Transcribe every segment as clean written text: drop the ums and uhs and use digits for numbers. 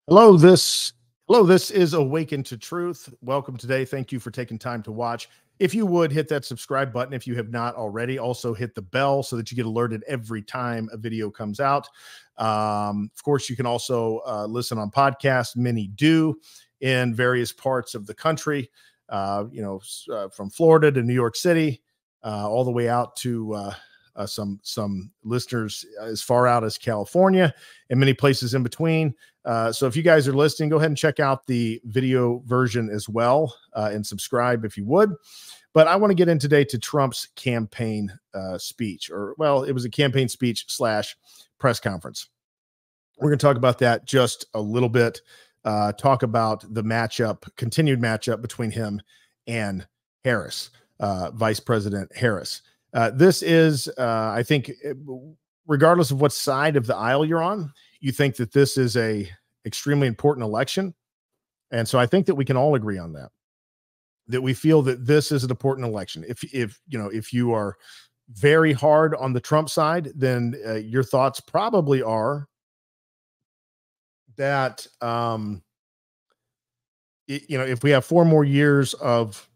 Hello, this is Awaken to Truth. Welcome today. Thank you for taking time to watch. If you would hit that subscribe button if you have not already. Also hit the bell so that you get alerted every time a video comes out. Of course, you can also listen on podcasts. Many do in various parts of the country. From Florida to New York City, all the way out to some listeners as far out as California and many places in between. So if you guys are listening, go ahead and check out the video version as well and subscribe if you would. But I want to get in today to Trump's campaign speech, it was a campaign speech / press conference. We're going to talk about that just a little bit, talk about the continued matchup between him and Harris, Vice President Harris. This is, I think, regardless of what side of the aisle you're on, you think that this is a extremely important election. And so I think that we can all agree on that we feel that this is an important election. If you are very hard on the Trump side, then your thoughts probably are that, if we have 4 more years of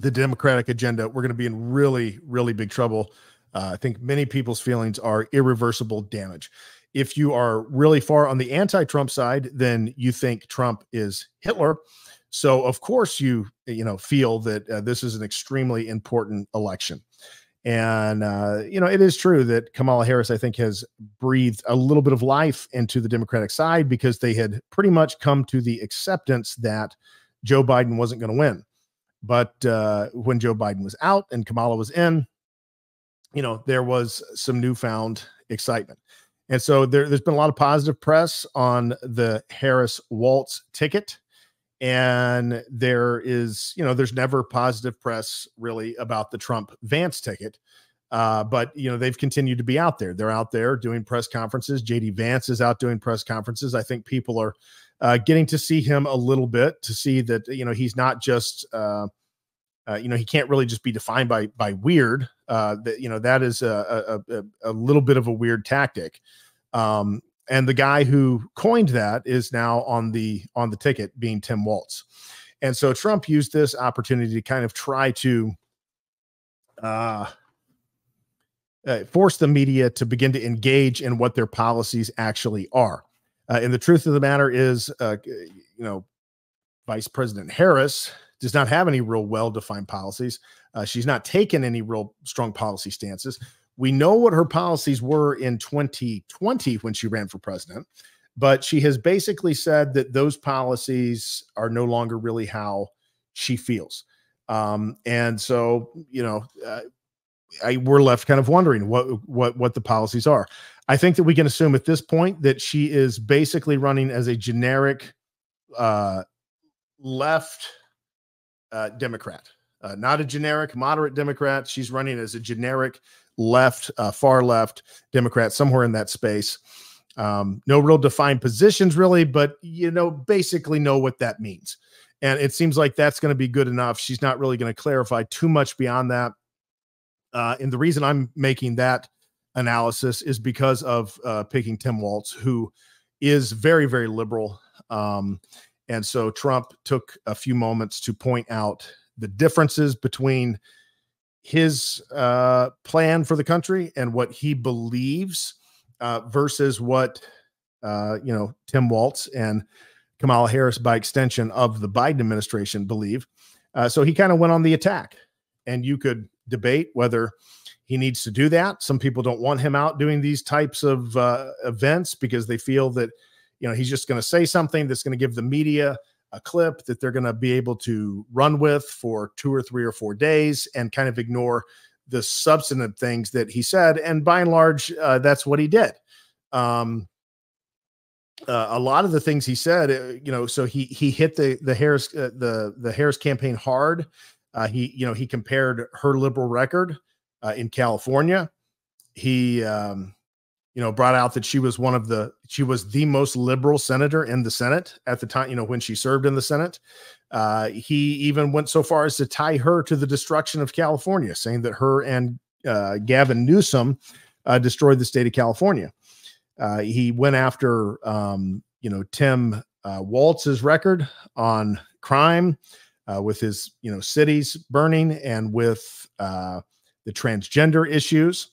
the Democratic agenda, we're going to be in really, really big trouble. I think many people's feelings are irreversible damage. If you are really far on the anti-Trump side, then you think Trump is Hitler. So of course you feel that this is an extremely important election. And, it is true that Kamala Harris, I think, has breathed a little bit of life into the Democratic side because they had pretty much come to the acceptance that Joe Biden wasn't going to win. But when Joe Biden was out and Kamala was in, there was some newfound excitement. And so there's been a lot of positive press on the Harris-Walz ticket. And there's never positive press really about the Trump-Vance ticket. But they've continued to be out there. They're out there doing press conferences. JD Vance is out doing press conferences. I think people are getting to see him a little bit, to see that, he's not just, he can't really just be defined by weird. That is a little bit of a weird tactic. And the guy who coined that is now on the ticket, being Tim Walz. And so Trump used this opportunity to kind of try to force the media to begin to engage in what their policies actually are. And the truth of the matter is, Vice President Harris does not have any real well-defined policies. She's not taken any real strong policy stances. We know what her policies were in 2020 when she ran for president, but she has basically said that those policies are no longer really how she feels. And so, we're left kind of wondering what the policies are. I think that we can assume at this point that she is basically running as a generic left Democrat, not a generic moderate Democrat. She's running as a generic left, far left Democrat, somewhere in that space. No real defined positions really, but basically know what that means. And it seems like that's going to be good enough. She's not really going to clarify too much beyond that. And the reason I'm making that analysis is because of picking Tim Walz, who is very, very liberal. And so Trump took a few moments to point out the differences between his plan for the country and what he believes versus what, Tim Walz and Kamala Harris, by extension of the Biden administration, believe. So he kind of went on the attack, and you could debate whether he needs to do that. Some people don't want him out doing these types of events because they feel that, he's just going to say something that's going to give the media a clip that they're going to be able to run with for 2 or 3 or 4 days and kind of ignore the substantive things that he said. And by and large, that's what he did. A lot of the things he said, so he hit the Harris, the Harris campaign hard. He compared her liberal record in California. He, brought out that she was the most liberal senator in the Senate at the time, when she served in the Senate. He even went so far as to tie her to the destruction of California, saying that her and Gavin Newsom destroyed the state of California. He went after Tim Walz's record on crime, with his, cities burning, and with the transgender issues.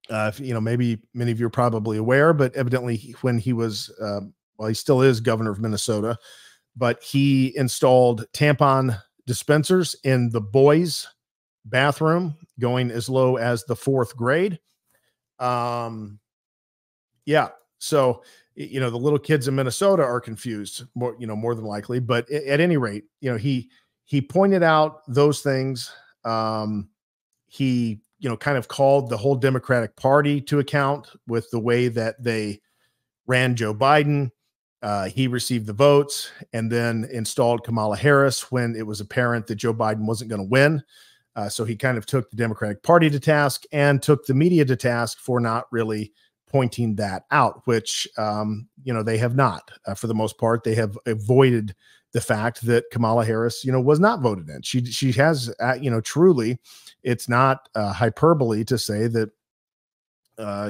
Maybe many of you are probably aware, but evidently when he was, he still is governor of Minnesota, but he installed tampon dispensers in the boys' bathroom, going as low as the 4th grade. Yeah. So, the little kids in Minnesota are confused more than likely, but at any rate, he pointed out those things. He, kind of called the whole Democratic Party to account with the way that they ran Joe Biden. He received the votes and then installed Kamala Harris when it was apparent that Joe Biden wasn't going to win. So he kind of took the Democratic Party to task and took the media to task for not really pointing that out, which, they have not. For the most part, they have avoided the fact that Kamala Harris, was not voted in. She has, truly, it's not hyperbole to say that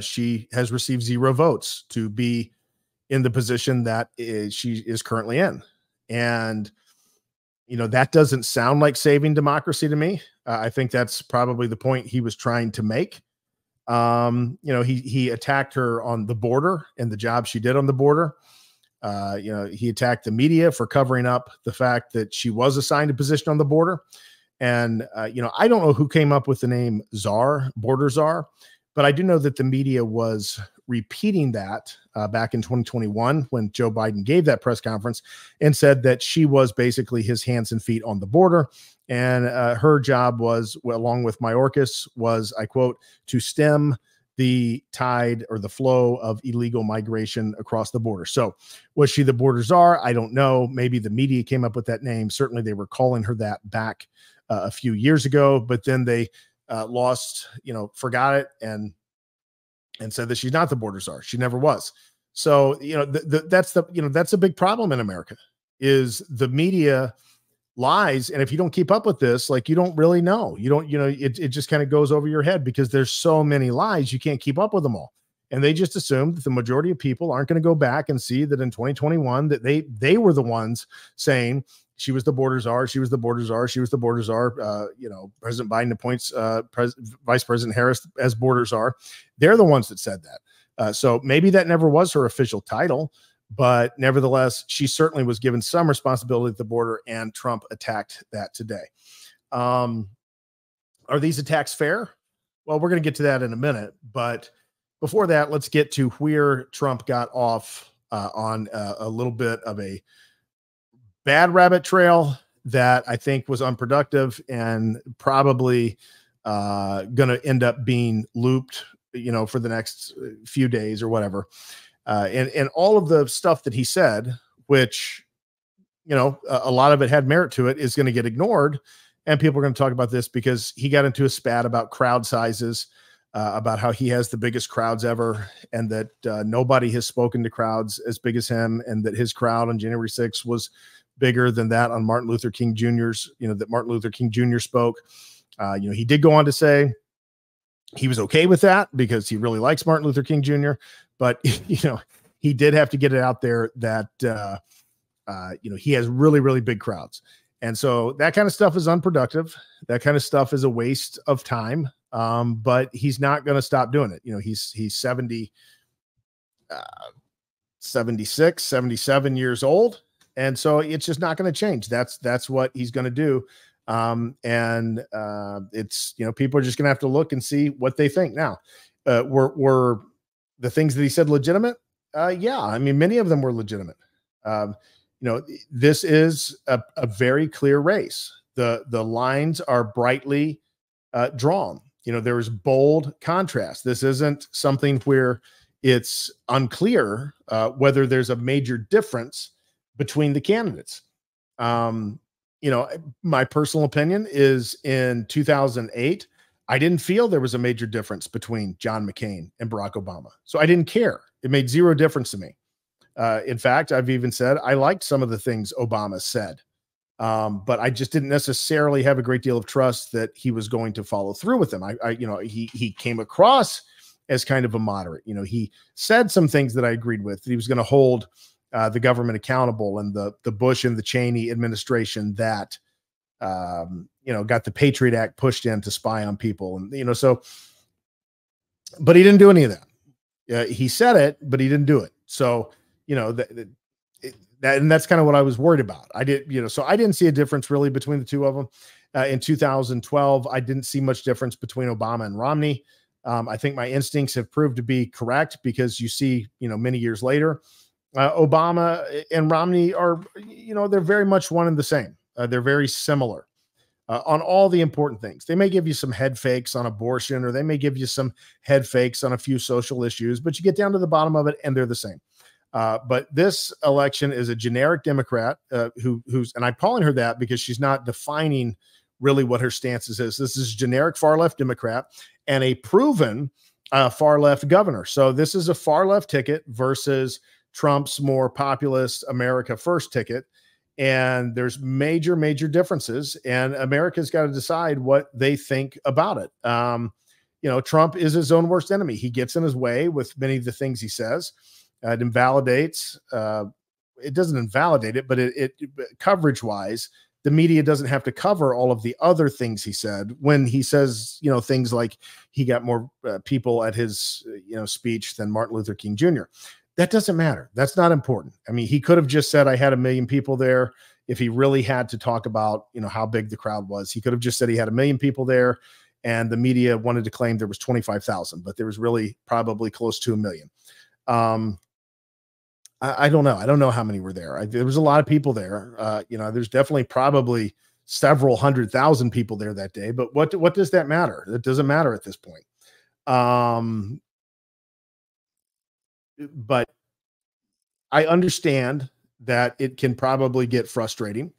she has received 0 votes to be in the position that she is currently in. And, that doesn't sound like saving democracy to me. I think that's probably the point he was trying to make. He attacked her on the border and the job she did on the border. He attacked the media for covering up the fact that she was assigned a position on the border. And, I don't know who came up with the name czar, border czar, but I do know that the media was repeating that back in 2021 when Joe Biden gave that press conference and said that she was basically his hands and feet on the border. And her job was, along with Mayorkas, was, I quote, to stem the tide or the flow of illegal migration across the border. So was she the border czar? I don't know. Maybe the media came up with that name. Certainly they were calling her that back a few years ago, but then they forgot it and said that she's not the border czar. She never was. So, that's a big problem in America is the media lies. And if you don't keep up with this, you don't really know, it just kind of goes over your head because there's so many lies. You can't keep up with them all. And they just assume that the majority of people aren't going to go back and see that in 2021 that they were the ones saying she was the border czar. She was the border czar. She was the border czar. President Biden appoints Vice President Harris as border czar. They're the ones that said that. So maybe that never was her official title, but nevertheless, she certainly was given some responsibility at the border, and Trump attacked that today. Are these attacks fair? Well, we're going to get to that in a minute, but before that, let's get to where Trump got off on a little bit of a bad rabbit trail that I think was unproductive and probably going to end up being looped, for the next few days or whatever. And all of the stuff that he said, which, a lot of it had merit to it, is going to get ignored. And people are going to talk about this because he got into a spat about crowd sizes, about how he has the biggest crowds ever, and that nobody has spoken to crowds as big as him, and that his crowd on January 6th was bigger than that on Martin Luther King Jr.'s, that Martin Luther King Jr. spoke. He did go on to say he was okay with that because he really likes Martin Luther King Jr., but, he did have to get it out there that, he has really, really big crowds. And so that kind of stuff is unproductive. That kind of stuff is a waste of time. But he's not going to stop doing it. He's 76, 77 years old. And so it's just not going to change. That's what he's going to do. It's, people are just going to have to look and see what they think. Now, were the things that he said legitimate? Yeah. I mean, many of them were legitimate. This is a very clear race. The lines are brightly drawn. There's bold contrast. This isn't something where it's unclear whether there's a major difference between the candidates. My personal opinion is in 2008, I didn't feel there was a major difference between John McCain and Barack Obama. So I didn't care. It made zero difference to me. In fact, I've even said I liked some of the things Obama said, but I just didn't necessarily have a great deal of trust that he was going to follow through with them. He came across as kind of a moderate. You know, he said some things that I agreed with, that he was going to hold the government accountable, and the Bush and the Cheney administration that, you know, got the Patriot Act pushed in to spy on people. And, you know, so, but he didn't do any of that. He said it, but he didn't do it. So, you know, and that's kind of what I was worried about. I did, you know, so I didn't see a difference really between the two of them. In 2012, I didn't see much difference between Obama and Romney. I think my instincts have proved to be correct, because you see, you know, many years later, Obama and Romney are, you know, they're very much one and the same. They're very similar on all the important things. They may give you some head fakes on abortion, or they may give you some head fakes on a few social issues, but you get down to the bottom of it and they're the same. But this election is a generic Democrat who's, and I'm calling her that because she's not defining really what her stances is. This is generic far left Democrat and a proven far left governor. So this is a far left ticket versus Trump's more populist America First ticket. And there's major, major differences, and America's got to decide what they think about it. You know, Trump is his own worst enemy. He gets in his way with many of the things he says. It invalidates, it doesn't invalidate it, but it coverage wise, the media doesn't have to cover all of the other things he said when he says, you know, things like he got more people at his, you know, speech than Martin Luther King Jr. That doesn't matter. That's not important. I mean, he could have just said I had 1 million people there. If he really had to talk about, you know, how big the crowd was, he could have just said he had 1 million people there, and the media wanted to claim there was 25,000, but there was really probably close to 1 million. I don't know. I don't know how many were there. There was a lot of people there. You know, there's definitely probably several 100,000 people there that day, but what does that matter? It doesn't matter at this point. But I understand that it can probably get frustrating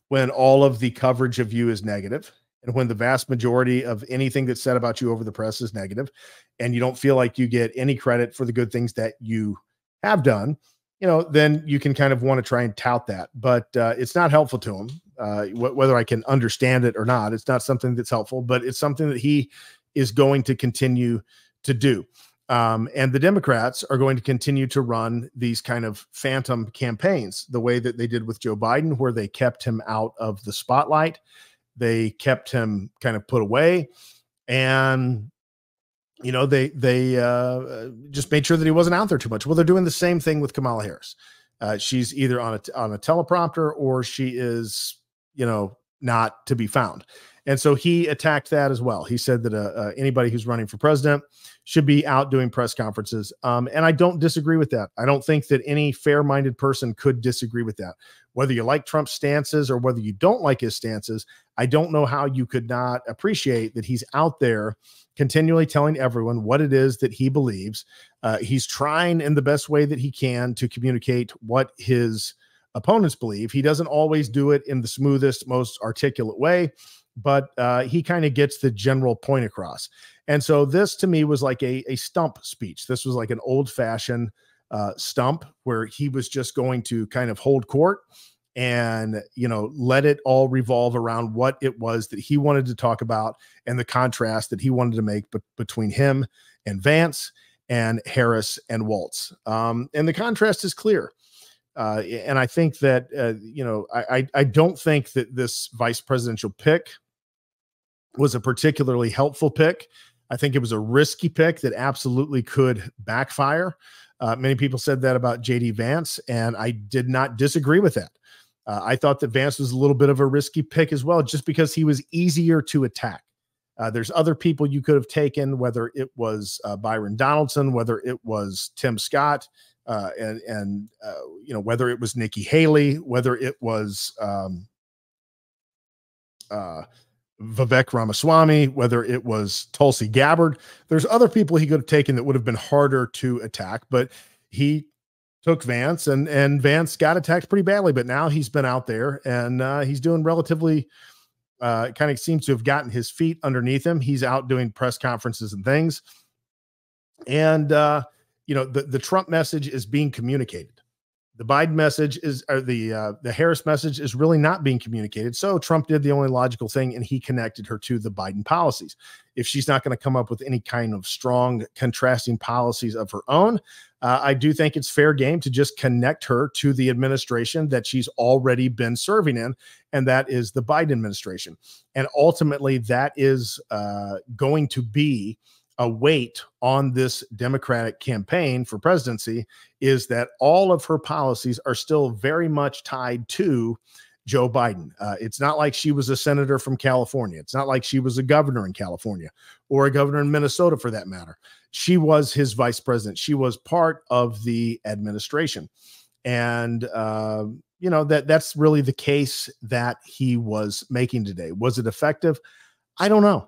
when all of the coverage of you is negative, and when the vast majority of anything that's said about you over the press is negative, and you don't feel like you get any credit for the good things that you have done. You know, then you can kind of want to try and tout that, but it's not helpful to him. Whether I can understand it or not, it's not something that's helpful, but it's something that he is going to continue to do. And the Democrats are going to continue to run these kind of phantom campaigns the way that they did with Joe Biden, where they kept him out of the spotlight. They kept him kind of put away, and you know, they just made sure that he wasn't out there too much. Well, they're doing the same thing with Kamala Harris. She's either on a teleprompter, or she is, you know, not to be found. And so he attacked that as well. He said that anybody who's running for president should be out doing press conferences. And I don't disagree with that. I don't think that any fair-minded person could disagree with that. Whether you like Trump's stances or whether you don't like his stances, I don't know how you could not appreciate that he's out there continually telling everyone what it is that he believes. He's trying in the best way that he can to communicate what his opponents believe. He doesn't always do it in the smoothest, most articulate way, but he kind of gets the general point across. And so this to me was like a stump speech. This was like an old-fashioned stump where he was just going to kind of hold court and, you know, let it all revolve around what it was that he wanted to talk about and the contrast that he wanted to make between him and Vance and Harris and Waltz. And the contrast is clear. And I think that, you know, I don't think that this vice presidential pick was a particularly helpful pick. I think it was a risky pick that absolutely could backfire. Many people said that about J.D. Vance, and I did not disagree with that. I thought that Vance was a little bit of a risky pick as well, just because he was easier to attack. There's other people you could have taken, whether it was Byron Donaldson, whether it was Tim Scott, and you know, whether it was Nikki Haley, whether it was Vivek Ramaswamy, whether it was Tulsi Gabbard. There's other people he could have taken that would have been harder to attack, but he took Vance, and Vance got attacked pretty badly, but now he's been out there and he's doing relatively kind of seems to have gotten his feet underneath him. He's out doing press conferences and things. And, you know, the Trump message is being communicated. The Biden message is, or the Harris message is really not being communicated. So Trump did the only logical thing, and he connected her to the Biden policies. If she's not going to come up with any kind of strong contrasting policies of her own, I do think it's fair game to just connect her to the administration that she's already been serving in, and that is the Biden administration. And ultimately, that is going to be a weight on this Democratic campaign for presidency, is that all of her policies are still very much tied to Joe Biden. It's not like she was a senator from California. It's not like she was a governor in California or a governor in Minnesota for that matter. She was his vice president. She was part of the administration. And, you know, that's really the case that he was making today. Was it effective? I don't know.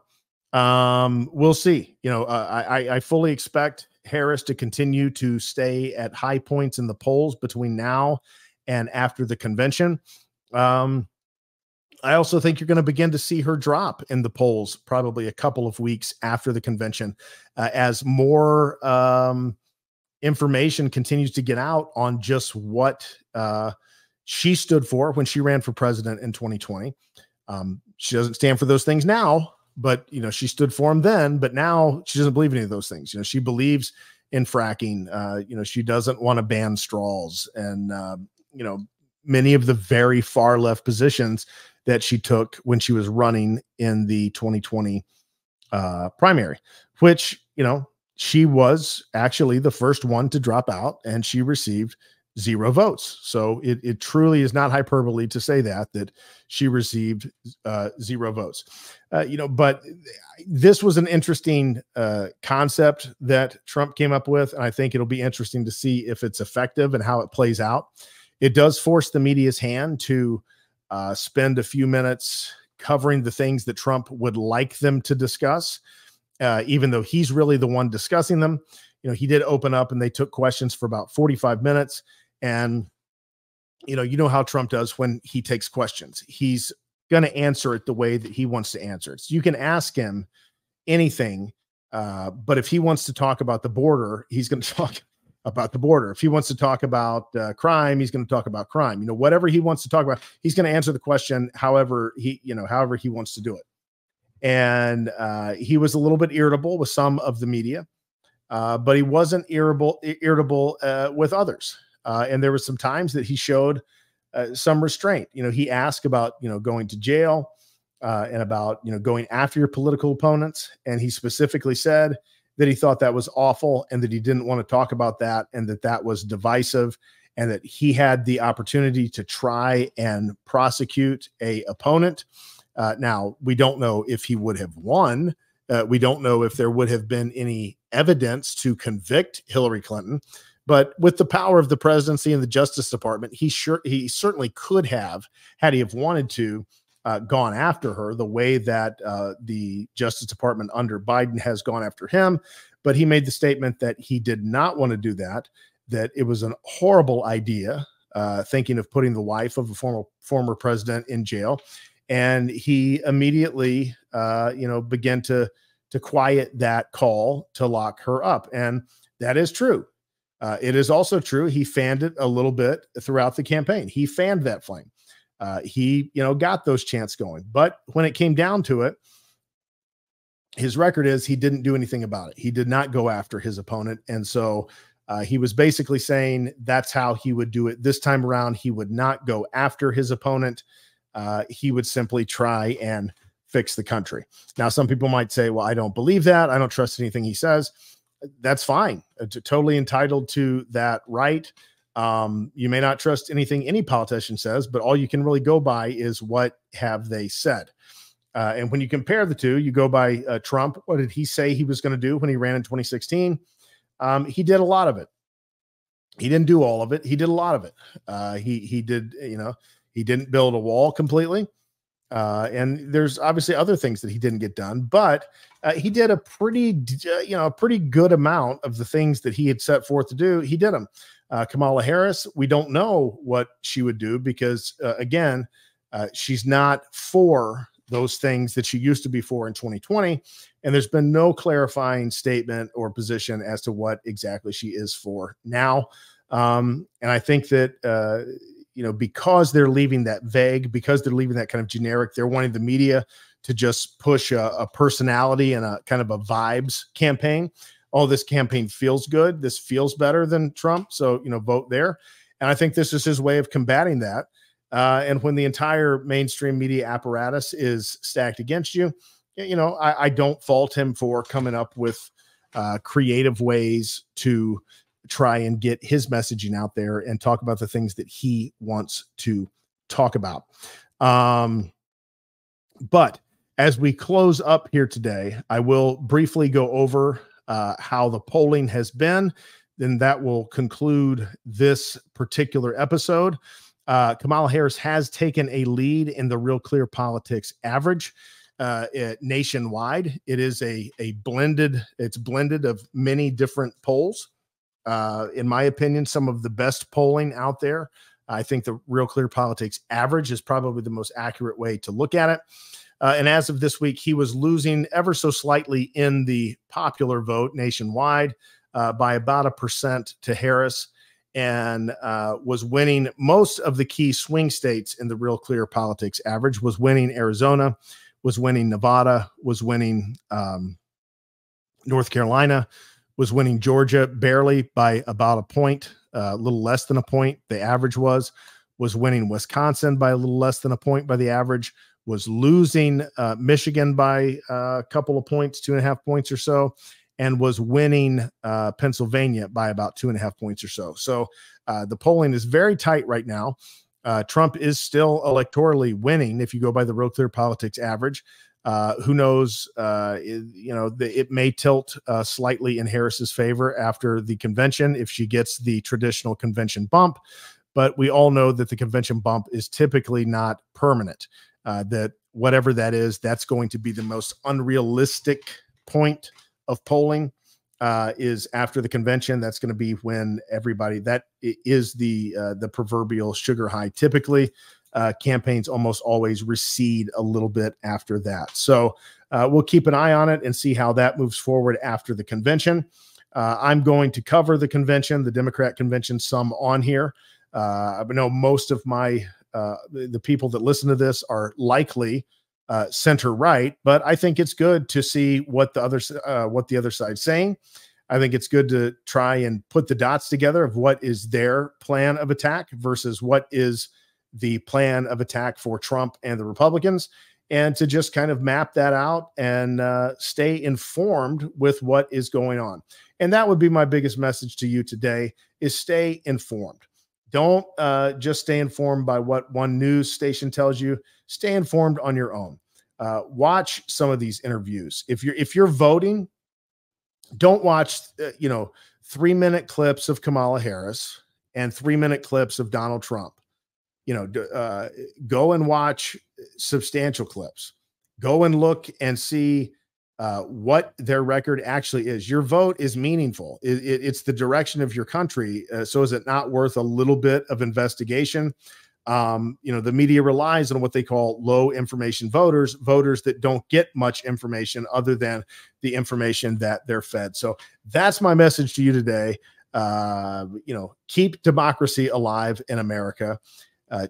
We'll see. You know, I fully expect Harris to continue to stay at high points in the polls between now and after the convention. I also think you're going to begin to see her drop in the polls probably a couple of weeks after the convention, as more information continues to get out on just what she stood for when she ran for president in 2020. She doesn't stand for those things now, but, you know, she stood for him then, but now she doesn't believe in any of those things. You know, she believes in fracking. You know, she doesn't want to ban straws, and, you know, many of the very far left positions that she took when she was running in the 2020 primary, which, you know, she was actually the first one to drop out, and she received 0 votes. So it truly is not hyperbole to say that she received 0 votes. You know, but this was an interesting concept that Trump came up with, and I think it'll be interesting to see if it's effective and how it plays out. It does force the media's hand to spend a few minutes covering the things that Trump would like them to discuss, even though he's really the one discussing them. You know, he did open up and they took questions for about 45 minutes. And, you know how Trump does when he takes questions. He's going to answer it the way that he wants to answer it. So you can ask him anything, but if he wants to talk about the border, he's going to talk about the border. If he wants to talk about crime, he's going to talk about crime. You know, whatever he wants to talk about, he's going to answer the question however he wants to do it. And he was a little bit irritable with some of the media, but he wasn't irritable with others. And there were some times that he showed some restraint. You know, he asked about, you know, going to jail and about, you know, going after your political opponents. And he specifically said that he thought that was awful and that he didn't want to talk about that, and that was divisive, and that he had the opportunity to try and prosecute a opponent. Now, we don't know if he would have won. We don't know if there would have been any evidence to convict Hillary Clinton. But with the power of the presidency and the Justice Department, he certainly could have, had he have wanted to, gone after her the way that the Justice Department under Biden has gone after him. But he made the statement that he did not want to do that it was a horrible idea, thinking of putting the wife of a former president in jail. And he immediately, began to quiet that call to lock her up. And that is true. It is also true he fanned it a little bit throughout the campaign. He fanned that flame. He got those chants going. But when it came down to it, his record is he didn't do anything about it. He did not go after his opponent. And so he was basically saying that's how he would do it this time around. He would not go after his opponent. He would simply try and fix the country. Now, some people might say, well, I don't believe that. I don't trust anything he says. That's fine. Totally entitled to that right. You may not trust anything any politician says, but all you can really go by is what have they said. And when you compare the two, you go by Trump. What did he say he was going to do when he ran in 2016? He did a lot of it. He didn't do all of it. He did a lot of it. He did, he didn't build a wall completely. And there's obviously other things that he didn't get done, but he did a pretty good amount of the things that he had set forth to do. He did them. Kamala Harris, we don't know what she would do because, again, she's not for those things that she used to be for in 2020. And there's been no clarifying statement or position as to what exactly she is for now. And I think that, because they're leaving that vague, because they're leaving that kind of generic, they're wanting the media to just push a personality and a kind of a vibes campaign. Oh, this campaign feels good. This feels better than Trump. So, vote there. And I think this is his way of combating that. And when the entire mainstream media apparatus is stacked against you, I don't fault him for coming up with creative ways to try and get his messaging out there and talk about the things that he wants to talk about. But as we close up here today, I will briefly go over how the polling has been. Then that will conclude this particular episode. Kamala Harris has taken a lead in the Real Clear Politics average nationwide. It is it's blended of many different polls. In my opinion, some of the best polling out there. I think the Real Clear Politics average is probably the most accurate way to look at it. And as of this week, he was losing ever so slightly in the popular vote nationwide by about 1% to Harris, and was winning most of the key swing states in the Real Clear Politics average, was winning Arizona, was winning Nevada, was winning North Carolina, was winning Georgia barely by about a point, a little less than a point. The average was winning Wisconsin by a little less than a point by the average, was losing Michigan by a couple of points, 2.5 points or so, and was winning Pennsylvania by about 2.5 points or so. So the polling is very tight right now. Trump is still electorally winning if you go by the Real Clear Politics average. Who knows? It may tilt slightly in Harris's favor after the convention if she gets the traditional convention bump. But we all know that the convention bump is typically not permanent. That whatever that is, that's going to be the most unrealistic point of polling is after the convention. That's going to be when that is the proverbial sugar high. Typically, campaigns almost always recede a little bit after that. So we'll keep an eye on it and see how that moves forward after the convention. I'm going to cover the convention, the Democrat convention, some on here. I know most of the people that listen to this are likely center right, but I think it's good to see what the other side's saying. I think it's good to try and put the dots together of what is their plan of attack versus what is the plan of attack for Trump and the Republicans, and to just kind of map that out and stay informed with what is going on. And that would be my biggest message to you today, is stay informed. Don't just stay informed by what one news station tells you. Stay informed on your own. Watch some of these interviews. If you're voting, don't watch 3-minute clips of Kamala Harris and 3-minute clips of Donald Trump. Go and watch substantial clips. Go and look and see what their record actually is. Your vote is meaningful. It's the direction of your country. So is it not worth a little bit of investigation? The media relies on what they call low information voters that don't get much information other than the information that they're fed. So that's my message to you today. Keep democracy alive in America.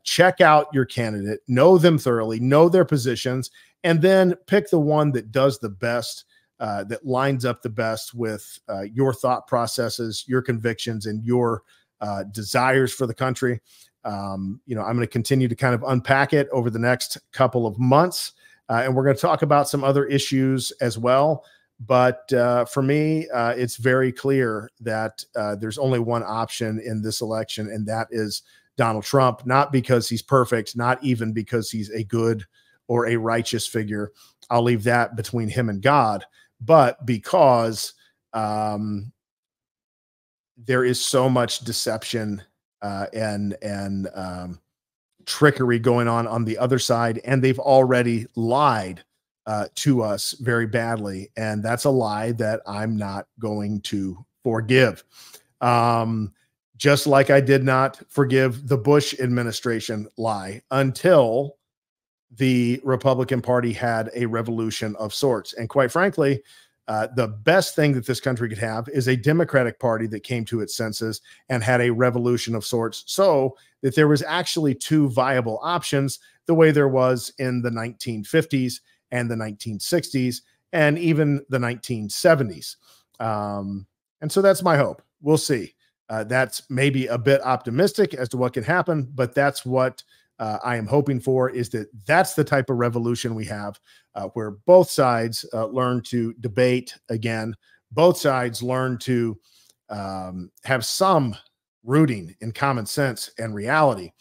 Check out your candidate, know them thoroughly, know their positions, and then pick the one that does the best, that lines up the best with your thought processes, your convictions, and your desires for the country. I'm going to continue to kind of unpack it over the next couple of months, and we're going to talk about some other issues as well. But for me, it's very clear that there's only one option in this election, and that is Donald Trump, not because he's perfect, not even because he's a good or a righteous figure. I'll leave that between him and God, but because there is so much deception and trickery going on the other side, and they've already lied to us very badly, and that's a lie that I'm not going to forgive. Just like I did not forgive the Bush administration lie until the Republican Party had a revolution of sorts. And quite frankly, The best thing that this country could have is a Democratic Party that came to its senses and had a revolution of sorts, so that there was actually two viable options, the way there was in the 1950s and the 1960s and even the 1970s. And so that's my hope. We'll see. That's maybe a bit optimistic as to what can happen, but that's what I am hoping for, is that's the type of revolution we have, where both sides learn to debate again. Both sides learn to have some rooting in common sense and reality,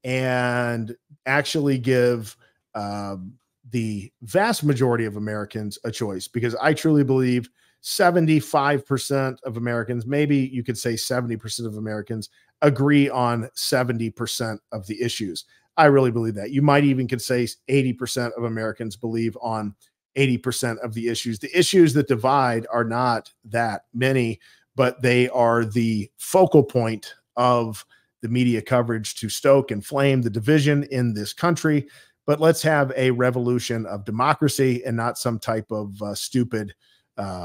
and actually give the vast majority of Americans a choice, because I truly believe 75% of Americans, maybe you could say 70% of Americans, agree on 70% of the issues. I really believe that. You might even could say 80% of Americans believe on 80% of the issues. The issues that divide are not that many, but they are the focal point of the media coverage to stoke and flame the division in this country. But let's have a revolution of democracy and not some type of stupid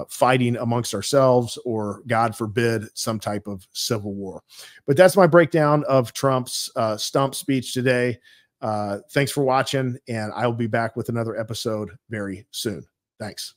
fighting amongst ourselves, or God forbid, some type of civil war. But that's my breakdown of Trump's stump speech today. Thanks for watching, and I'll be back with another episode very soon. Thanks.